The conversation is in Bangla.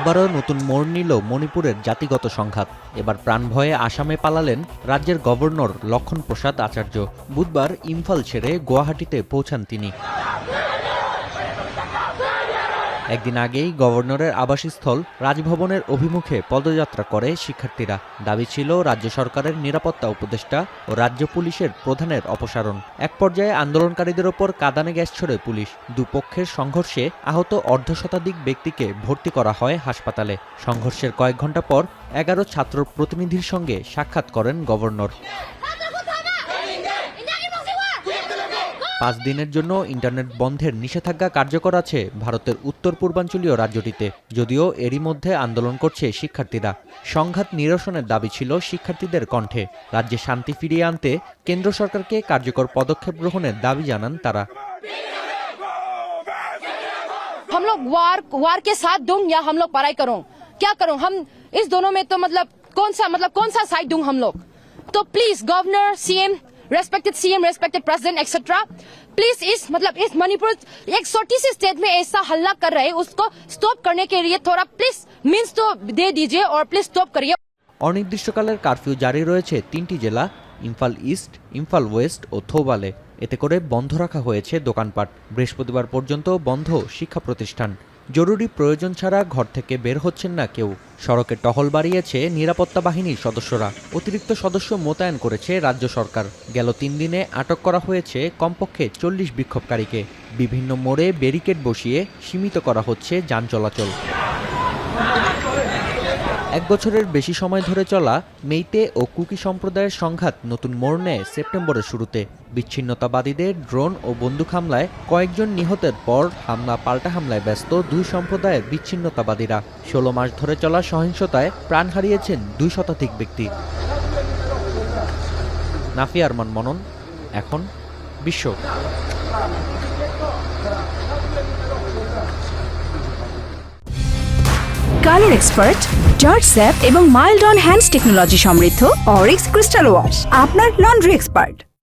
আবারও নতুন মোড় নিল মণিপুরের জাতিগত সংঘাত। এবার প্রাণভয়ে আসামে পালালেন রাজ্যের গভর্নর লক্ষণ প্রসাদ আচার্য। বুধবার ইম্ফল ছেড়ে গুয়াহাটিতে পৌঁছান তিনি। একদিন আগেই গভর্নরের আবাসস্থল রাজভবনের অভিমুখে পদযাত্রা করে শিক্ষার্থীরা। দাবি ছিল রাজ্য সরকারের নিরাপত্তা উপদেষ্টা ও রাজ্য পুলিশের প্রধানের অপসারণ। এক পর্যায়ে আন্দোলনকারীদের ওপর কাঁদানে গ্যাস ছোড়ে পুলিশ। দুপক্ষের সংঘর্ষে আহত অর্ধশতাধিক ব্যক্তিকে ভর্তি করা হয় হাসপাতালে। সংঘর্ষের কয়েক ঘণ্টা পর 11 ছাত্র প্রতিনিধির সঙ্গে সাক্ষাৎ করেন গভর্নর। 5 দিনের জন্য ইন্টারনেট বন্ধের নিষেধাজ্ঞা কার্যকর আছে ভারতের উত্তর পূর্বাঞ্চলীয় রাজ্যটিতে। যদিও এরই মধ্যে আন্দোলন করছে শিক্ষার্থীরা। সংঘাত নিরসনের দাবি ছিল শিক্ষার্থীদের কণ্ঠে। রাজ্যে শান্তি ফিরিয়ে আনতে কেন্দ্র সরকারকে কার্যকর পদক্ষেপ গ্রহণের দাবি জানান তারা। हम लोग वार के साथ दूं या हम लोग पढ़ाई करूं, क्या करूं? हम इस दोनों में तो कौन सा साइड दूं हम लोग? तो please governor, CM, respected president etcetera, please इस मणिपुर एक छोटी सी स्टेट में ऐसा हल्ला कर रहे हैं, उसको स्टॉप करने के लिए थोड़ा प्लीज मीन्स तो दे दीजिए और प्लीज स्टॉप करिए। অনির্দিষ্টকালের কারফিউ জারি রয়েছে 3টি জেলা, ইম্ফল ইস্ট, ইম্ফল ওয়েস্ট ও থৌবালে। এতে করে বন্ধ রাখা হয়েছে দোকানপাট। বৃহস্পতিবার পর্যন্ত বন্ধ শিক্ষা প্রতিষ্ঠান। জরুরি প্রয়োজন ছাড়া ঘর থেকে বের হচ্ছেন না কেউ। সড়কে টহল বাড়িয়েছে নিরাপত্তা বাহিনীর সদস্যরা। অতিরিক্ত সদস্য মোতায়েন করেছে রাজ্য সরকার। গেল 3 দিনে আটক করা হয়েছে কমপক্ষে 40 বিক্ষোভকারীকে। বিভিন্ন মোড়ে ব্যারিকেড বসিয়ে সীমিত করা হচ্ছে যান চলাচল। 1 বছরের বেশি সময় ধরে চলা মেইতে ও কুকি সম্প্রদায়ের সংঘাত নতুন মোড় নেয় সেপ্টেম্বরের শুরুতে। বিচ্ছিন্নতাবাদীদের ড্রোন ও বন্দুক হামলায় কয়েকজন নিহতের পর পাল্টা হামলায় ব্যস্ত 2 সম্প্রদায়ের বিচ্ছিন্নতাবাদীরা। 16 মাস ধরে চলা সহিংসতায় প্রাণ হারিয়েছেন 2 শতাধিক ব্যক্তি। নাফিয়া আরমান মনন, এখন বিশ্ব। কালার এক্সপার্ট, জর্জ স্যাপ এবং মাইল্ড অন হ্যান্ডস টেকনোলজি সমৃদ্ধ অরিক্স ক্রিস্টাল ওয়াশ আপনার লন্ড্রি এক্সপার্ট।